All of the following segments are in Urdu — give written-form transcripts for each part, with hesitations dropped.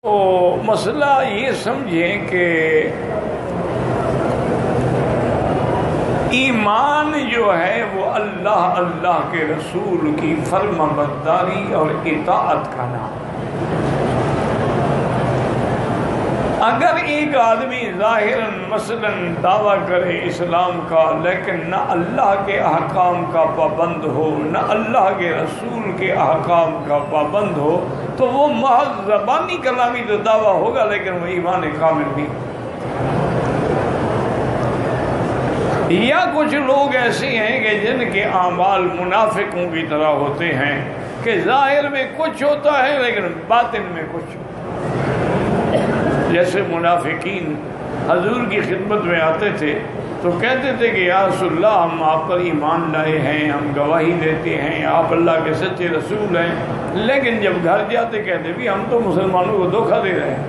تو مسئلہ یہ سمجھیں کہ ایمان جو ہے وہ اللہ کے رسول کی فرما برداری اور اطاعت کا نام. اگر ایک آدمی ظاہراً مثلاً دعویٰ کرے اسلام کا لیکن نہ اللہ کے احکام کا پابند ہو نہ اللہ کے رسول کے احکام کا پابند ہو تو وہ محض زبانی کلامی تو دعویٰ ہوگا لیکن وہ ایمان کامل نہیں. یا کچھ لوگ ایسے ہیں کہ جن کے اعمال منافقوں کی طرح ہوتے ہیں کہ ظاہر میں کچھ ہوتا ہے لیکن باطن میں کچھ. جیسے منافقین حضور کی خدمت میں آتے تھے تو کہتے تھے کہ یا رسول اللہ ہم آپ پر ایمان لائے ہیں، ہم گواہی دیتے ہیں، آپ اللہ کے سچے رسول ہیں، لیکن جب گھر جاتے کہتے بھی ہم تو مسلمانوں کو دھوکہ دے رہے ہیں،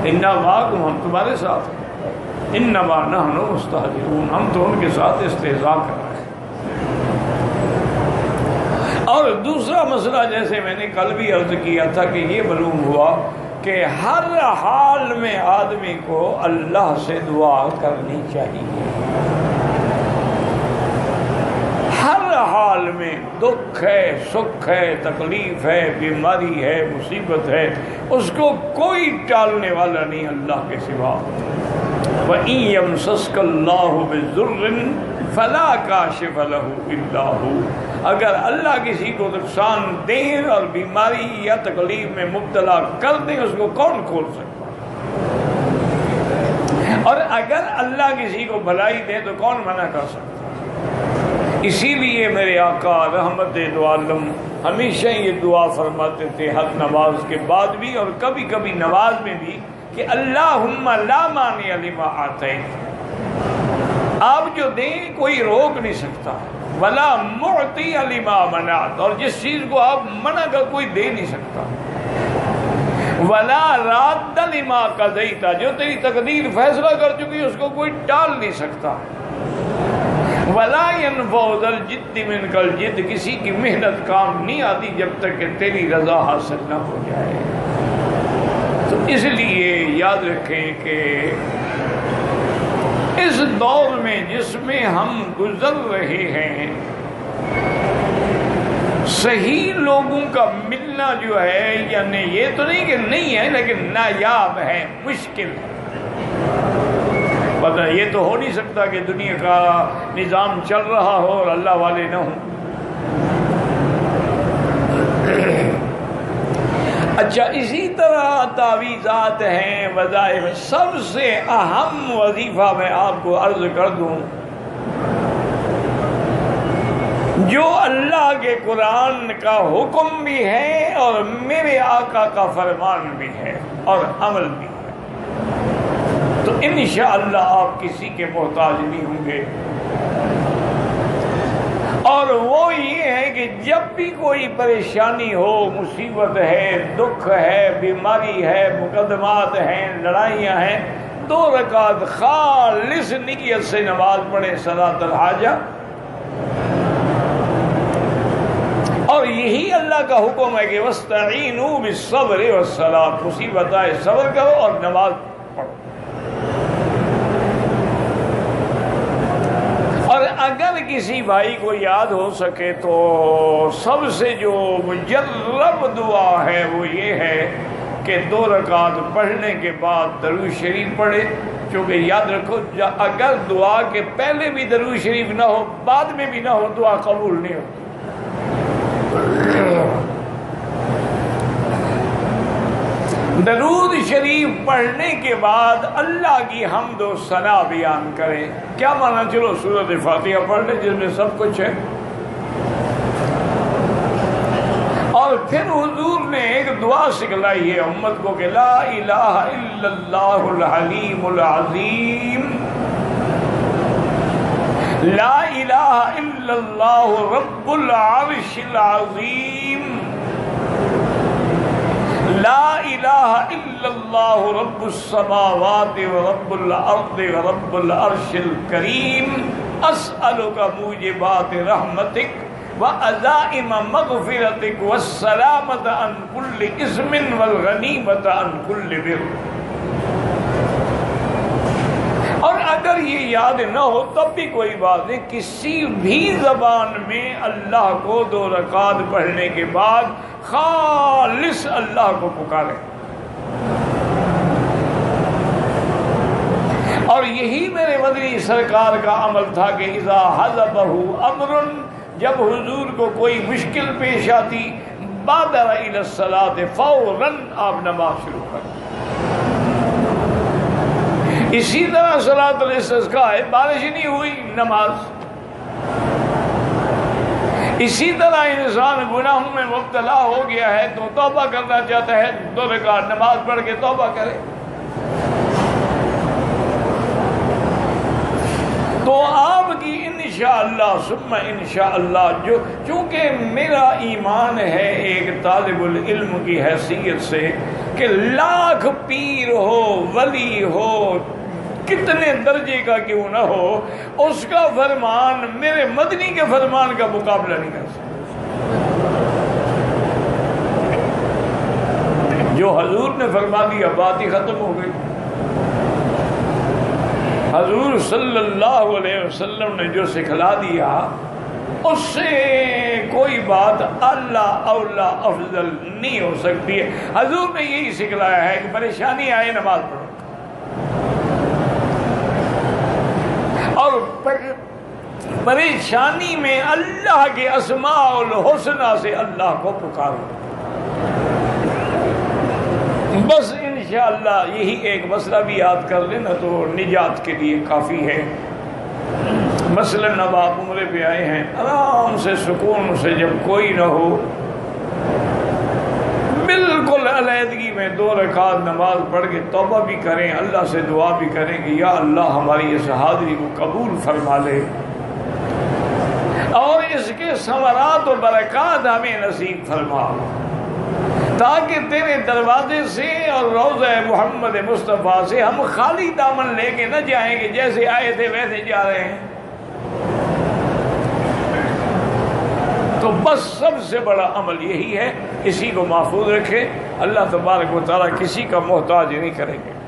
انا معکم ہم تمہارے ساتھ ہیں، انما نحن مستہزئون ہم تو ان کے ساتھ استہزاء کر رہے ہیں. اور دوسرا مسئلہ جیسے میں نے کل بھی عرض کیا تھا کہ یہ معلوم ہوا کہ ہر حال میں آدمی کو اللہ سے دعا کرنی چاہیے. ہر حال میں دکھ ہے، سکھ ہے، تکلیف ہے، بیماری ہے، مصیبت ہے، اس کو کوئی ٹالنے والا نہیں اللہ کے سوا. وَإِن يَمْسَسْكَ اللَّهُ بِضُرٍّ فَلَا كَاشِفَ لَهُ إِلَّا هُوَ اگر اللہ کسی کو نقصان دیں اور بیماری یا تکلیف میں مبتلا کر دیں اس کو کون کھول سکتا؟ اور اگر اللہ کسی کو بھلائی دے تو کون منع کر سکتا؟ اسی لیے میرے آقا رحمت دو عالم ہمیشہ یہ دعا فرماتے تھے ہر نماز کے بعد بھی اور کبھی کبھی نماز میں بھی کہ اللہم لا مانع لما آتیت، آپ جو دیں کوئی روک نہیں سکتا، ولا معطی لما منعت، اور جس چیز کو آپ منع کر کوئی دے نہیں سکتا، ولا راد لما قضیت، جو تیری تقدیر فیصلہ کر چکی اس کو کوئی ٹال نہیں سکتا، ولا ينفع ذا الجد منک الجد، کسی کی محنت کام نہیں آتی جب تک کہ تیری رضا حاصل نہ ہو جائے. تو اس لیے یاد رکھیں کہ اس دور میں جس میں ہم گزر رہے ہیں صحیح لوگوں کا ملنا جو ہے، یعنی یہ تو نہیں کہ نہیں ہے لیکن نایاب ہے، مشکل ہے. پتہ یہ تو ہو نہیں سکتا کہ دنیا کا نظام چل رہا ہو اور اللہ والے نہ ہوں. اچھا اسی طرح تعویذات ہیں، وظائف. سب سے اہم وظیفہ میں آپ کو عرض کر دوں جو اللہ کے قرآن کا حکم بھی ہے اور میرے آقا کا فرمان بھی ہے اور عمل بھی ہے، تو انشاءاللہ آپ کسی کے محتاج نہیں ہوں گے. اور وہ یہ ہے کہ جب بھی کوئی پریشانی ہو، مصیبت ہے، دکھ ہے، بیماری ہے، مقدمات ہیں، لڑائیاں ہیں، 2 رکعت خالص نیت سے نماز پڑھیں صلاۃ الحاجہ. اور یہی اللہ کا حکم ہے کہ وَاسْتَعِينُوا بِالصَّبْرِ وَالصَّلَاةِ، مصیبت آئے صبر کرو اور نماز پڑھو. اور اگر کسی بھائی کو یاد ہو سکے تو سب سے جو مجرب دعا ہے وہ یہ ہے کہ 2 رکعت پڑھنے کے بعد درود شریف پڑھے. کیونکہ یاد رکھو اگر دعا کے پہلے بھی درود شریف نہ ہو بعد میں بھی نہ ہو دعا قبول نہیں ہوتی. درود شریف پڑھنے کے بعد اللہ کی حمد و ثنا بیان کریں. کیا مانا؟ چلو سورۃ فاتحہ پڑھ لیں جس میں سب کچھ ہے، اور پھر حضور نے ایک دعا سکھلائی ہے امت کو کہ لا الہ الا اللہ الحلیم العظیم، لا الہ الا اللہ رب العرش العظیم، لا الہ الا اللہ رب السماوات ورب الارض ورب العرش الکریم، اسألک موجبات رحمتک وعزائم مغفرتک والسلامۃ عن کل اثم والغنیمۃ عن کل بر. اور اگر یہ یاد نہ ہو تب بھی کوئی بات نہیں، کسی بھی زبان میں اللہ کو 2 رکعت پڑھنے کے بعد خالص اللہ کو پکارے. اور یہی میرے مدنی سرکار کا عمل تھا کہ اذا حضبہ امر، جب حضور کو کوئی مشکل پیش آتی، بادر الی الصلاۃ، فوراً آپ نماز شروع کر. اسی طرح صلاۃ الاستسقاء ہے، بارش نہیں ہوئی نماز. اسی طرح انسان گناہوں میں مبتلا ہو گیا ہے تو توبہ کرنا چاہتا ہے، 2 رکعت نماز پڑھ کے توبہ کرے. تو آپ کی انشاءاللہ ثم انشاءاللہ، جو چونکہ میرا ایمان ہے ایک طالب العلم کی حیثیت سے کہ لاکھ پیر ہو، ولی ہو، کتنے درجے کا کیوں نہ ہو، اس کا فرمان میرے مدنی کے فرمان کا مقابلہ نہیں کر سکتا. جو حضور نے فرما دیا بات ہی ختم ہو گئی. حضور صلی اللہ علیہ وسلم نے جو سکھلا دیا اس سے کوئی بات اللہ اولا افضل نہیں ہو سکتی ہے. حضور نے یہی سکھلایا ہے کہ پریشانی آئے نماز پڑھو، اور پریشانی میں اللہ کے اسماء الحسنہ سے اللہ کو پکارو. بس انشاءاللہ یہی ایک مسئلہ بھی یاد کر لینا تو نجات کے لیے کافی ہے. مثلاً اب آپ عمرے پہ آئے ہیں، آرام سے سکون سے، جب کوئی نہ ہو، بالکل علیحدگی میں 2 رکعت نماز پڑھ کے توبہ بھی کریں، اللہ سے دعا بھی کریں کہ یا اللہ ہماری اس حاضری کو قبول فرما لے اور اس کے ثمرات و برکات ہمیں نصیب فرما، تاکہ تیرے دروازے سے اور روضہ محمد مصطفیٰ سے ہم خالی دامن لے کے نہ جائیں کہ جیسے آئے تھے ویسے جا رہے ہیں. تو بس سب سے بڑا عمل یہی ہے، اسی کو محفوظ رکھے. اللہ تبارک و تعالیٰ کسی کا محتاج نہیں کریں گے.